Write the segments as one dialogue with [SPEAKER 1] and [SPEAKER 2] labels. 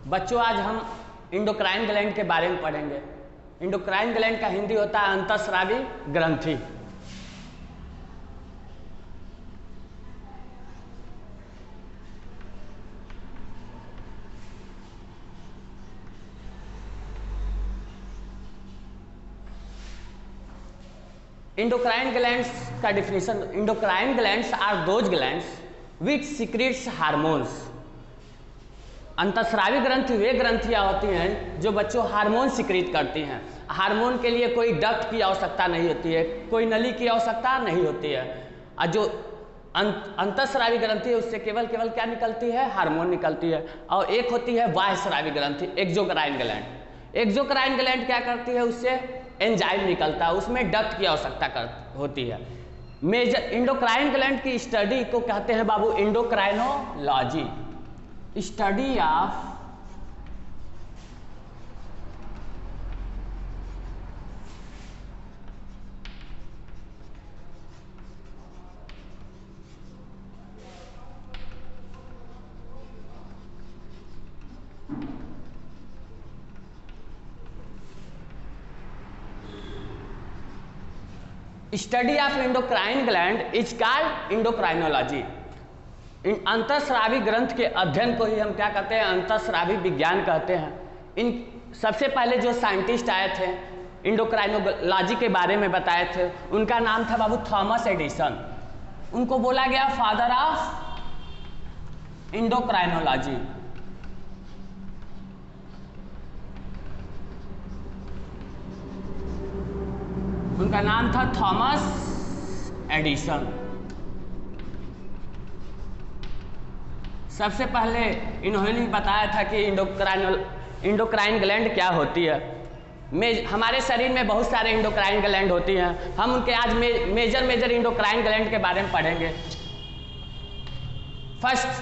[SPEAKER 1] बच्चों आज हम इंडोक्राइन ग्लैंड के बारे में पढ़ेंगे। इंडोक्राइन ग्लैंड का हिंदी होता है अंतःस्रावी ग्रंथि। इंडोक्राइन ग्लैंड्स का definition, endocrine glands are those glands which secretes hormones. अंतःस्रावी ग्रंथि वे ग्रंथियां होती हैं जो बच्चों हार्मोन सिक्रीट करती हैं। हार्मोन के लिए कोई डक्ट की आवश्यकता नहीं होती है, कोई नली की आवश्यकता नहीं होती है। और जो अंतःस्रावी ग्रंथि है उससे केवल क्या निकलती है? हार्मोन निकलती है। और एक होती है बाह्यस्रावी ग्रंथि, एक्सोक्राइन ग्लैंड। एक्सोक्राइन ग्लैंड क्या करती है? उससे एंजाइम निकलता है, उसमें डक्ट की आवश्यकता होती है। मेजर इंडोक्राइन ग्लैंड की स्टडी को कहते हैं बाबू endocrinology, study of study of endocrine gland is called endocrinology. अंतःस्रावी ग्रंथ के अध्ययन को ही हम क्या कहते हैं? अंतःस्रावी विज्ञान कहते हैं। इन सबसे पहले जो साइंटिस्ट आए थे इंडोक्राइनोलॉजी के बारे में बताए थे, उनका नाम था बाबू थॉमस एडिसन। उनको बोला गया फादर ऑफ इंडोक्राइनोलॉजी। उनका नाम था थॉमस एडिसन। सबसे पहले इन्होंने बताया था कि इंडोक्राइन ग्लैंड क्या होती है। हमारे शरीर में बहुत सारे इंडोक्राइन ग्लैंड होती हैं। हम उनके आज मेजर इंडोक्राइन ग्लैंड के बारे में पढ़ेंगे। फर्स्ट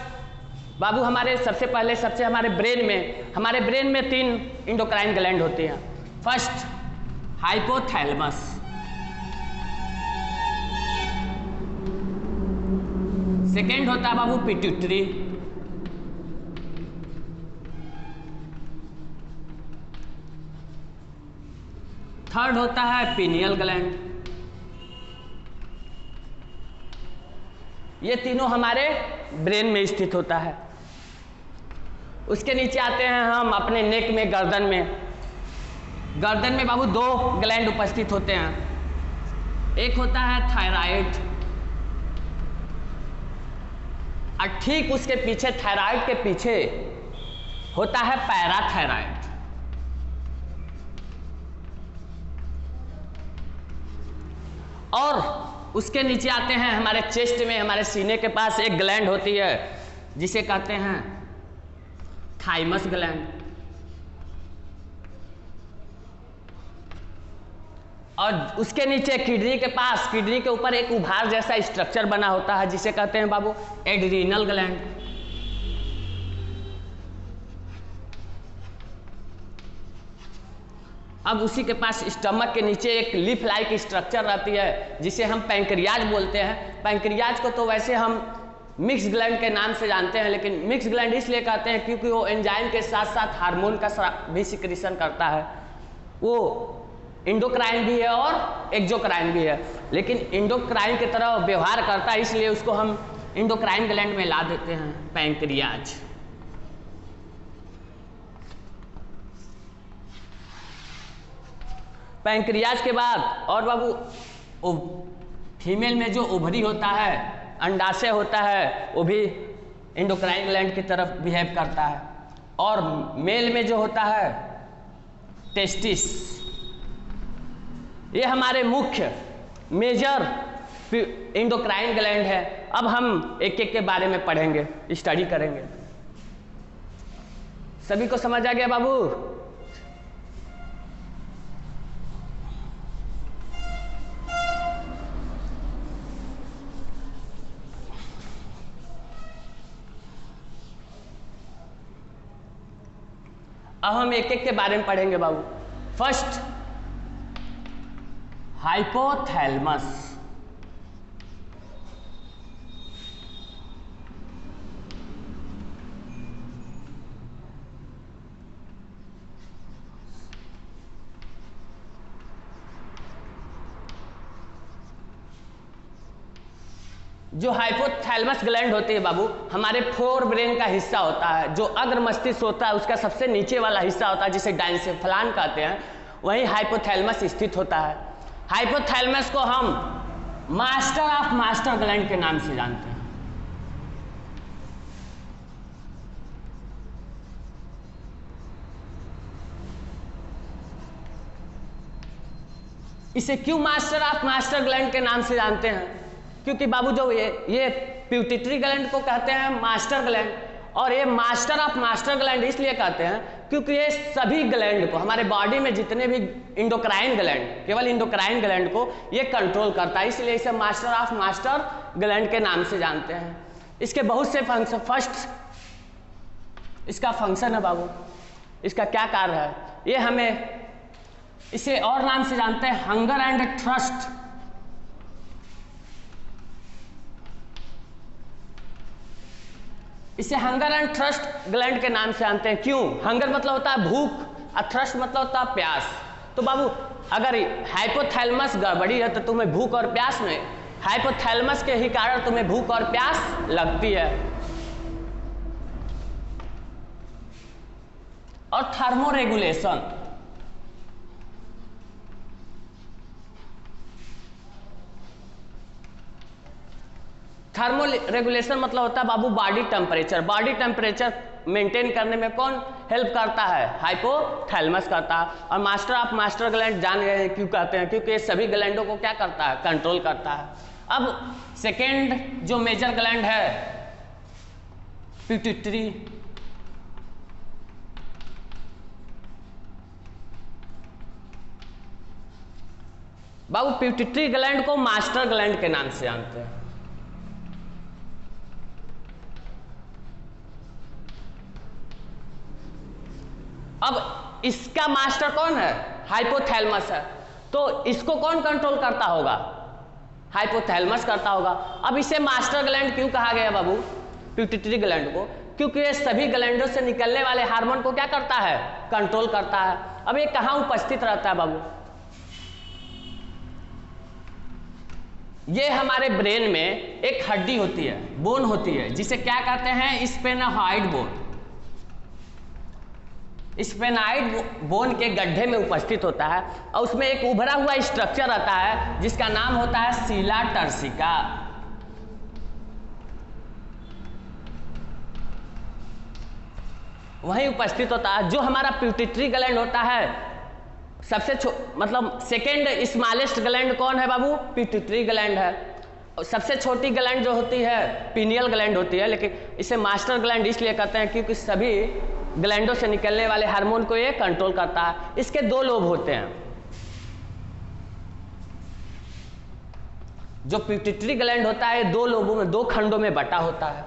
[SPEAKER 1] बाबू हमारे ब्रेन में 3 इंडोक्राइन ग्लैंड होती हैं। फर्स्ट हाइपोथैलेमस, सेकेंड होता है बाबू पिट्यूटरी, थर्ड होता है पीनियल ग्लैंड। ये तीनों हमारे ब्रेन में स्थित होता है। उसके नीचे आते हैं हम अपने नेक में, गर्दन में बाबू 2 ग्लैंड उपस्थित होते हैं। एक होता है थायराइड और ठीक उसके पीछे, थायराइड के पीछे होता है पैराथायराइड। और उसके नीचे आते हैं हमारे चेस्ट में, हमारे सीने के पास एक ग्लैंड होती है जिसे कहते हैं थाइमस ग्लैंड। और उसके नीचे किडनी के पास, किडनी के ऊपर एक उभार जैसा स्ट्रक्चर बना होता है जिसे कहते हैं बाबू एड्रीनल ग्लैंड। अब उसी के पास स्टमक के नीचे एक लीफ लाइक स्ट्रक्चर रहती है जिसे हम पैंक्रियाज बोलते हैं। पैंक्रियाज को तो वैसे हम मिक्स ग्लैंड के नाम से जानते हैं, लेकिन मिक्स ग्लैंड इसलिए कहते हैं क्योंकि वो एंजाइम के साथ साथ हार्मोन का भी सिक्रीशन करता है। वो इंडोक्राइन भी है और एक्सोक्राइन भी है, लेकिन इंडोक्राइन की तरह व्यवहार करता है, इसलिए उसको हम इंडोक्राइन ग्लैंड में ला देते हैं पैंक्रियाज। पैंक्रियाज के बाद और बाबू फीमेल में जो ओवरी होता है, अंडाशय होता है, वो भी इंडोक्राइन ग्लैंड की तरफ बिहेव करता है। और मेल में जो होता है टेस्टिस। ये हमारे मुख्य मेजर इंडोक्राइन ग्लैंड है। अब हम एक एक के बारे में पढ़ेंगे, स्टडी करेंगे। सभी को समझ आ गया बाबू? अब हम एक एक के बारे में पढ़ेंगे बाबू। First hypothalamus. जो हाइपोथैलेमस ग्लैंड होती है बाबू, हमारे फोर ब्रेन का हिस्सा होता है। जो अग्र मस्तिष्क होता है उसका सबसे नीचे वाला हिस्सा होता है जिसे डायन्सेफलान कहते हैं, वहीं हाइपोथैलेमस स्थित होता है। हाइपोथैलेमस को हम मास्टर ऑफ मास्टर ग्लैंड के नाम से जानते हैं। इसे क्यों मास्टर ऑफ मास्टर ग्लैंड के नाम से जानते हैं? क्योंकि बाबू जो ये पिट्यूटरी ग्लैंड को कहते हैं मास्टर ग्लैंड, और ये मास्टर ऑफ मास्टर ग्लैंड इसलिए कहते हैं क्योंकि ये सभी ग्लैंड को, हमारे बॉडी में जितने भी इंडोक्राइन ग्लैंड, केवल इंडोक्राइन ग्लैंड को ये कंट्रोल करता है, इसलिए इसे मास्टर ऑफ मास्टर ग्लैंड के नाम से जानते हैं। इसके बहुत से फंक्शन, फर्स्ट इसका फंक्शन है बाबू, इसका क्या कार्य है, ये हमें इसे और नाम से जानते हैं हंगर एंड थ्रस्ट। इसे हंगर एंड थ्रस्ट ग्लैंड के नाम से जानते हैं। क्यों? हंगर मतलब होता है भूख और थ्रस्ट मतलब होता है प्यास। तो बाबू अगर हाइपोथैलेमस गड़बड़ी है तो तुम्हें भूख और प्यास नहीं, हाइपोथैलेमस के ही कारण तुम्हें भूख और प्यास लगती है। और थर्मोरेगुलेशन, थर्मो रेगुलेशन मतलब होता है बाबू body temperature. Body temperature maintain करने में कौन हेल्प करता है? हाइपोथैलेमस करता है। और मास्टर ऑफ मास्टर ग्लैंड जान गए हैं क्यों कहते हैं, क्योंकि ये सभी ग्लैंडों को क्या करता है? कंट्रोल करता है। अब सेकेंड जो मेजर ग्लैंड है पिट्यूटरी, बाबू पिट्यूटरी ग्लैंड को मास्टर ग्लैंड के नाम से जानते हैं। अब इसका मास्टर कौन है? हाइपोथैलेमस है। तो इसको कौन कंट्रोल करता होगा? हाइपोथैलेमस करता होगा। अब इसे मास्टर ग्लैंड क्यों कहा गया बाबू पिट्यूटरी ग्लैंड को? क्योंकि ये सभी ग्लैंडों से निकलने वाले हार्मोन को क्या करता है? कंट्रोल करता है। अब ये कहाँ उपस्थित रहता है बाबू? ये हमारे ब्रेन में एक हड्डी होती है, बोन होती है, जिसे क्या कहते हैं? स्पेनाहॉइड बोन। स्पेनाइड बोन के गड्ढे में उपस्थित होता है और उसमें एक उभरा हुआ स्ट्रक्चर रहता है जिसका नाम होता है सीला टर्सिका। वहीं उपस्थित होता है। जो हमारा पिट्यूटरी ग्लैंड होता है, सबसे मतलब सेकेंड स्मॉलेस्ट ग्लैंड कौन है बाबू? पिट्यूटरी ग्लैंड है। और सबसे छोटी ग्लैंड जो होती है पीनियल ग्लैंड होती है, लेकिन इसे मास्टर ग्लैंड इसलिए कहते हैं क्योंकि सभी ग्लैंडों से निकलने वाले हार्मोन को ये कंट्रोल करता है। इसके दो लोब होते हैं। जो पिट्यूटरी ग्लैंड होता है दो लोबों में, दो खंडों में बटा होता है।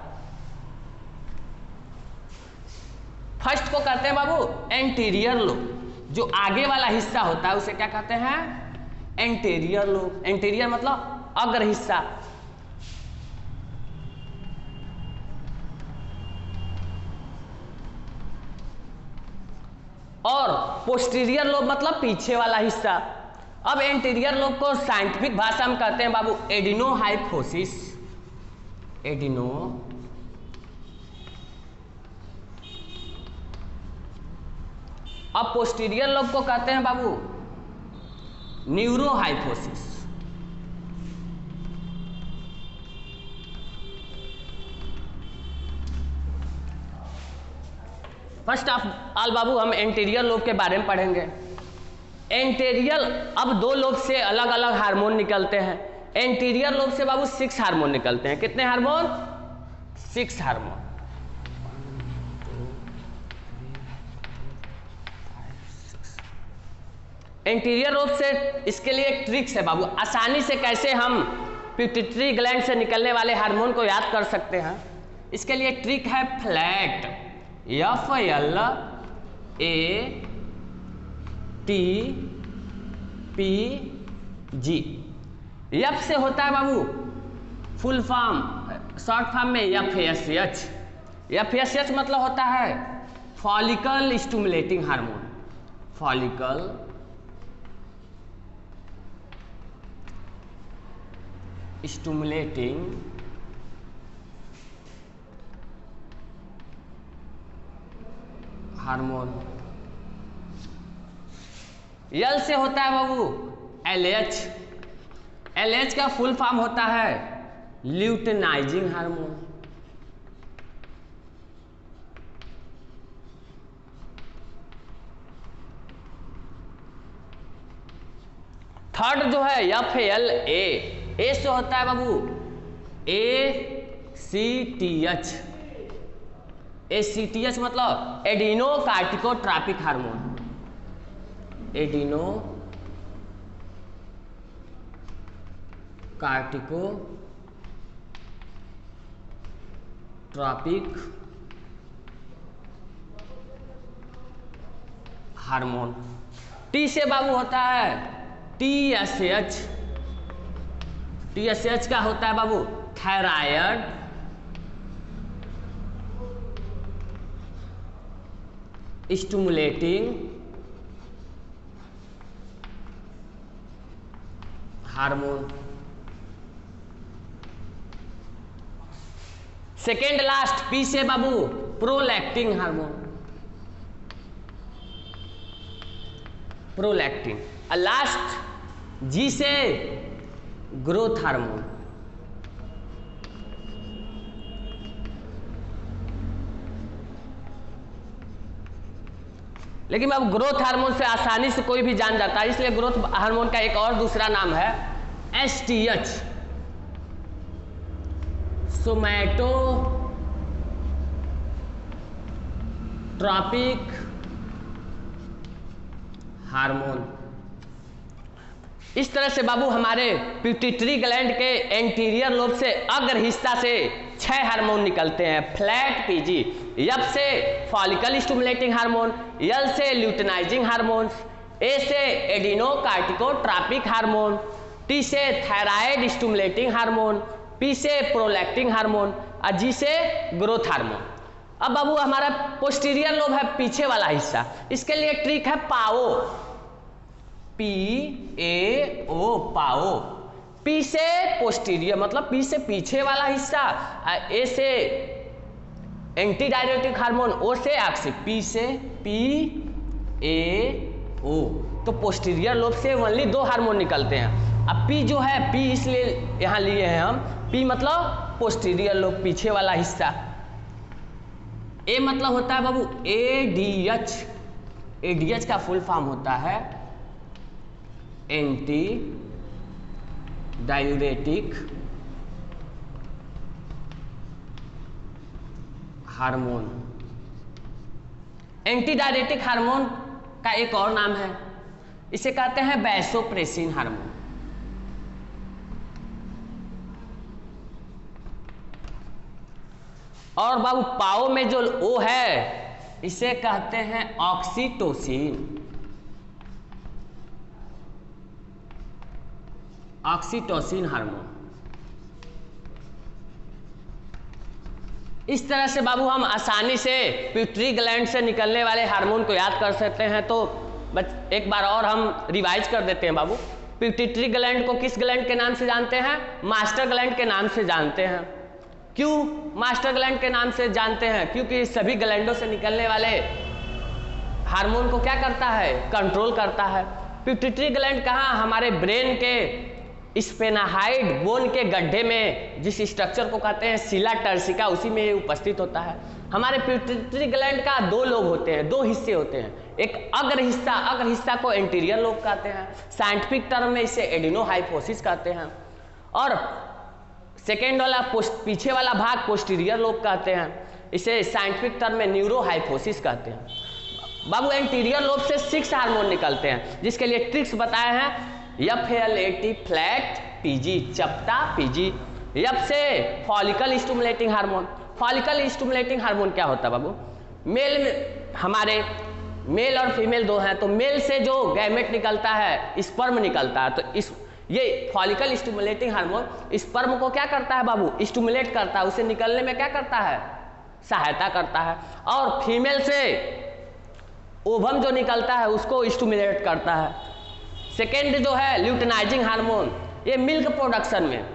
[SPEAKER 1] फर्स्ट को कहते हैं बाबू एंटीरियर लोब। जो आगे वाला हिस्सा होता है उसे क्या कहते हैं? Anterior lobe. एंटीरियर मतलब अग्र हिस्सा। और पोस्टीरियर लोब मतलब पीछे वाला हिस्सा। अब एंटीरियर लोब को साइंटिफिक भाषा में कहते हैं बाबू एडिनोहाइपोफिसिस। एडिनो अब पोस्टीरियर लोब को कहते हैं बाबू न्यूरोहाइपोफिसिस। फर्स्ट ऑफ ऑल बाबू हम एंटीरियर लोब के बारे में पढ़ेंगे। एंटीरियर, अब दो लोब से अलग अलग हार्मोन निकलते हैं। एंटीरियर लोब से बाबू 6 हार्मोन निकलते हैं। कितने हार्मोन? 6 हार्मोन। एंटीरियर लोब से, इसके लिए एक ट्रिक्स है बाबू, आसानी से कैसे हम पिट्यूटरी ग्लैंड से निकलने वाले हार्मोन को याद कर सकते हैं। इसके लिए एक ट्रिक है फ्लैट, FLATPG। एफ से होता है बाबू फुल फॉर्म, शॉर्ट फॉर्म में FSH। FSH मतलब होता है follicle stimulating hormone. Follicle stimulating hormone. L से होता है बाबू LH। LH का फुल फॉर्म होता है ल्यूटेनाइजिंग हार्मोन। थर्ड जो है FLA। ए से होता है बाबू ACTH। ACTH मतलब adrenocorticotropic hormone. Adrenocorticotropic hormone. T से बाबू होता है TSH। TSH का होता है बाबू thyroid stimulating hormone. Second last P से बाबू प्रोलैक्टिन हार्मोन। प्रोलैक्टिन। और लास्ट जी से ग्रोथ हार्मोन। लेकिन अब ग्रोथ हार्मोन से आसानी से कोई भी जान जाता है, इसलिए ग्रोथ हार्मोन का एक और दूसरा नाम है STH, सोमैटोट्रॉपिक हार्मोन। इस तरह से बाबू हमारे पिट्यूटरी ग्लैंड के एंटीरियर लोब से अग्र हिस्सा से 6 हार्मोन निकलते हैं। Flat PG। एफ से फॉलिकल स्टिमुलेटिंग हार्मोन, एल से ल्यूटेनाइजिंग हार्मोन, ए से एडिनो कार्टिकोट्रापिक हार्मोन, टी से थायराइड स्टिमुलेटिंग हार्मोन, पी से प्रोलैक्टिन हार्मोन और जी से ग्रोथ हार्मोन। अब बाबू हमारा पोस्टीरियर लोब है पीछे वाला हिस्सा, इसके लिए ट्रिक है पाओ, PAO पाओ। पी से पोस्टीरियर मतलब पी से पीछे वाला हिस्सा, ए से एंटी डायरेटिक हार्मोन, ओ से एक्सिक, पी से PAO। तो पोस्टीरियर लोब से ओनली 2 हार्मोन निकलते हैं। अब पी जो है पी इसलिए यहां लिए हैं हम, पी मतलब पोस्टीरियर लोब पीछे वाला हिस्सा। ए मतलब होता है बाबू ADH। ADH का फुल फॉर्म होता है anti diuretic hormone. Anti diuretic hormone का एक और नाम है, इसे कहते हैं वैसोप्रेसिन हार्मोन। और बाबू पाओ में जो ओ है इसे कहते हैं ऑक्सीटोसिन। Oxytocin hormone. इस तरह से बाबू हम आसानी से पिट्यूटरी ग्लैंड से निकलने वाले हार्मोन को याद कर सकते हैं। तो एक बार और हम रिवाइज कर देते हैं बाबू। पिट्यूटरी ग्लैंड को किस ग्लैंड के नाम से जानते हैं? मास्टर ग्लैंड के नाम से जानते हैं। क्यों मास्टर ग्लैंड के नाम से जानते हैं? क्योंकि सभी ग्लैंडों से निकलने वाले हार्मोन को क्या करता है? कंट्रोल करता है। पिट्यूटरी ग्लैंड कहाँ? हमारे ब्रेन के स्पेनाहाइड बोन के गड्ढे में, जिस स्ट्रक्चर को कहते हैं सिला टर्सिका, उसी में ये उपस्थित होता है। हमारे पिट्यूटरी ग्लैंड का 2 लोब होते हैं, 2 हिस्से होते हैं। एक अग्र हिस्सा को एंटीरियर लोब कहते हैं, साइंटिफिक टर्म में इसे एडिनोहाइपोसिस कहते हैं। और सेकेंड वाला पीछे वाला भाग पोस्टीरियर लोब कहते हैं, इसे साइंटिफिक टर्म में न्यूरोहाइपोसिस कहते हैं। बाबू एंटीरियर लोब से 6 हार्मोन निकलते हैं, जिसके लिए ट्रिक्स बताए हैं। FLAT फ्लैट PG चपटा PG। एफ से follicle stimulating hormone. Follicle stimulating hormone क्या होता है बाबू? मेल में हमारे मेल और फीमेल 2 हैं, तो मेल से जो गैमेट निकलता है स्पर्म निकलता है, तो इस ये फॉलिकल स्टिमुलेटिंग हार्मोन स्पर्म को क्या करता है बाबू? स्टिमुलेट करता है, उसे निकलने में क्या करता है? सहायता करता है। और फीमेल से ओवम जो निकलता है उसको स्टिमुलेट करता है। सेकेंड जो है ल्यूटेनाइजिंग हार्मोन, ये मिल्क प्रोडक्शन में,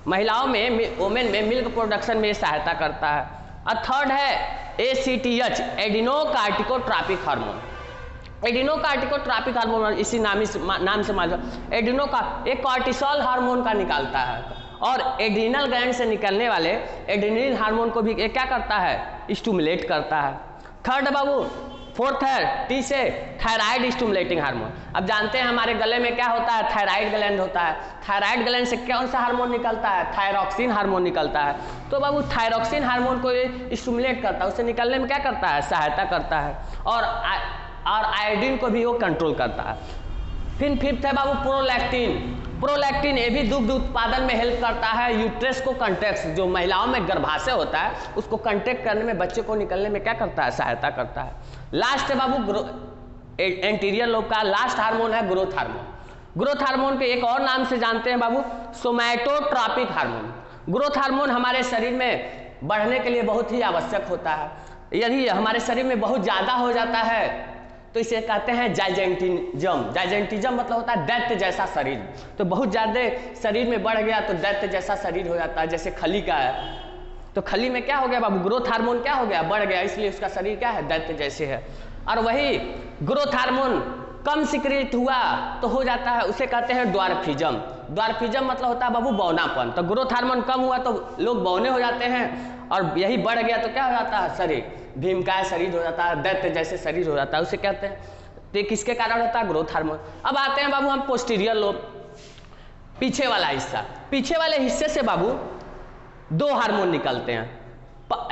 [SPEAKER 1] महिलाओं में वोमेन में मिल्क प्रोडक्शन में सहायता करता है। और थर्ड है ACTH एडिनोकार्टिकोट्रॉपिक हार्मोन। एडिनोकार्टिकोट्रॉपिक हार्मोन इसी नाम से मालूम, एडिनो का एक कॉर्टिसोल हार्मोन का निकालता है, और एड्रीनल ग्लैंड से निकलने वाले एड्रीनल हार्मोन को भी क्या करता है, स्टिमुलेट करता है। थर्ड बाबू, फोर्थ है टी से थायराइड स्टिमुलेटिंग हार्मोन। अब जानते हैं हमारे गले में क्या होता है, थायराइड ग्लैंड होता है। थायराइड ग्लैंड से कौन सा हार्मोन निकलता है, थायरॉक्सिन हार्मोन निकलता है। तो बाबू थायरॉक्सिन हार्मोन को स्टिमुलेट करता है, उससे निकलने में क्या करता है, सहायता करता है, और आयोडीन को भी वो कंट्रोल करता है। फिर फिफ्थ है बाबू प्रोलैक्टिन। प्रोलैक्टिन ये भी दुग्ध उत्पादन में हेल्प करता है। यूट्रस को कंट्रैक्ट, जो महिलाओं में गर्भाशय होता है उसको कंट्रैक्ट करने में, बच्चे को निकलने में क्या करता है, सहायता करता है। लास्ट है बाबू एंटीरियर लोब का लास्ट हार्मोन है ग्रोथ हार्मोन। ग्रोथ हार्मोन के एक और नाम से जानते हैं बाबू, सोमैटोट्रॉपिक हार्मोन। ग्रोथ हार्मोन हमारे शरीर में बढ़ने के लिए बहुत ही आवश्यक होता है। यदि हमारे शरीर में बहुत ज़्यादा हो जाता है तो इसे कहते हैं जाइजेंटिज्म। जाइजेंटिज्म मतलब होता है दैत्य जैसा शरीर। तो बहुत ज़्यादा शरीर में बढ़ गया तो दैत्य जैसा शरीर हो जाता है, जैसे खली का है। तो खली में क्या हो गया बाबू, ग्रोथ हार्मोन क्या हो गया, बढ़ गया, इसलिए उसका शरीर क्या है, दैत्य जैसे है। और वही ग्रोथ हार्मोन कम सिक्रिएट हुआ तो हो जाता है, उसे कहते हैं ड्वार्फिज्म। ड्वार्फिज्म मतलब होता है बाबू बौनापन। तो ग्रोथ हार्मोन कम हुआ तो लोग बौने हो जाते हैं, और यही बढ़ गया तो क्या हो जाता है, शरीर भीमकाय शरीर हो जाता है, दैत्य जैसे शरीर हो जाता है, उसे कहते हैं। तो किसके कारण होता है, ग्रोथ हार्मोन। अब आते हैं बाबू हम पोस्टीरियर लोब, पीछे वाला हिस्सा। पीछे वाले हिस्से से बाबू दो हार्मोन निकलते हैं।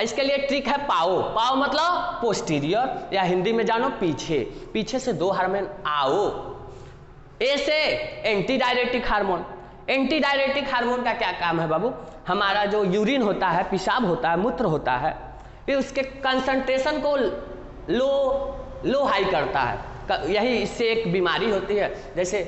[SPEAKER 1] इसके लिए ट्रिक है पाओ। पाओ मतलब पोस्टीरियर, या हिंदी में जानो पीछे। पीछे से दो हार्मोन आओ। ए से anti diuretic hormone. Anti diuretic hormone का क्या काम है बाबू, हमारा जो यूरिन होता है, पेशाब होता है, मूत्र होता है, फिर उसके कंसंट्रेशन को लो हाई करता है। यही इससे एक बीमारी होती है जैसे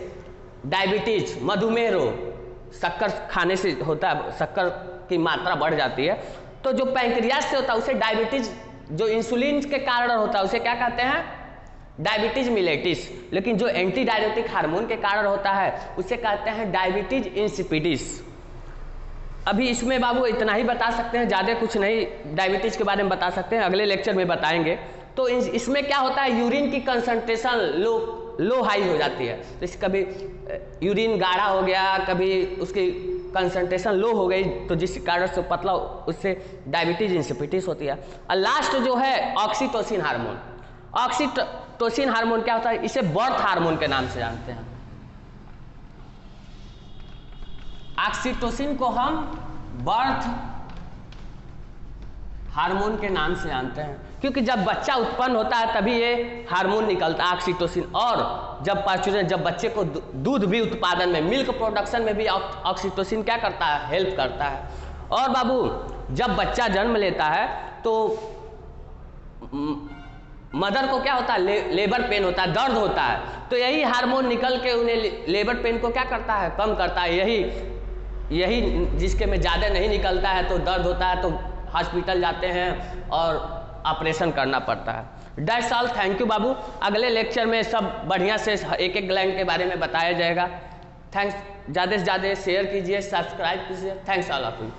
[SPEAKER 1] डायबिटीज, मधुमेह रोग, शक्कर खाने से होता है, शक्कर की मात्रा बढ़ जाती है। तो जो पैंक्रियास से होता है उसे डायबिटीज, जो इंसुलिन के कारण होता है उसे क्या कहते हैं, डायबिटीज मिलेटिस। लेकिन जो एंटी डायरेटिक हार्मोन के कारण होता है उसे कहते हैं डायबिटीज इंसिपिडिस। अभी इसमें बाबू इतना ही बता सकते हैं, ज़्यादा कुछ नहीं डायबिटीज के बारे में बता सकते हैं, अगले लेक्चर में बताएंगे। तो इसमें क्या होता है, यूरिन की कंसंट्रेशन लो हाई हो जाती है। जैसे कभी यूरिन गाढ़ा हो गया, कभी उसकी कंसंट्रेशन लो हो गई, तो जिस कारण से पतला, उससे डायबिटीज इंसिपिडिस होती है। और लास्ट जो है ऑक्सीटोसिन हार्मोन। ऑक्सीटोसिन हार्मोन क्या होता है, इसे बर्थ हार्मोन के नाम से जानते हैं। ऑक्सीटोसिन को हम बर्थ हार्मोन के नाम से जानते हैं, क्योंकि जब बच्चा उत्पन्न होता है तभी ये हार्मोन निकलता है ऑक्सीटोसिन। और जब बच्चे को दूध भी उत्पादन में, मिल्क प्रोडक्शन में भी ऑक्सीटोसिन क्या करता है, हेल्प करता है। और बाबू जब बच्चा जन्म लेता है तो मदर को क्या होता है, लेबर पेन होता है, दर्द होता है। तो यही हार्मोन निकल के उन्हें लेबर पेन को क्या करता है, कम करता है। यही जिसके में ज़्यादा नहीं निकलता है तो दर्द होता है तो हॉस्पिटल जाते हैं और ऑपरेशन करना पड़ता है। दैट्स ऑल, थैंक यू बाबू। अगले लेक्चर में सब बढ़िया से एक एक ग्लैंड के बारे में बताया जाएगा। थैंक्स, ज़्यादा से ज़्यादा शेयर कीजिए, सब्सक्राइब कीजिए। Thanks all of you.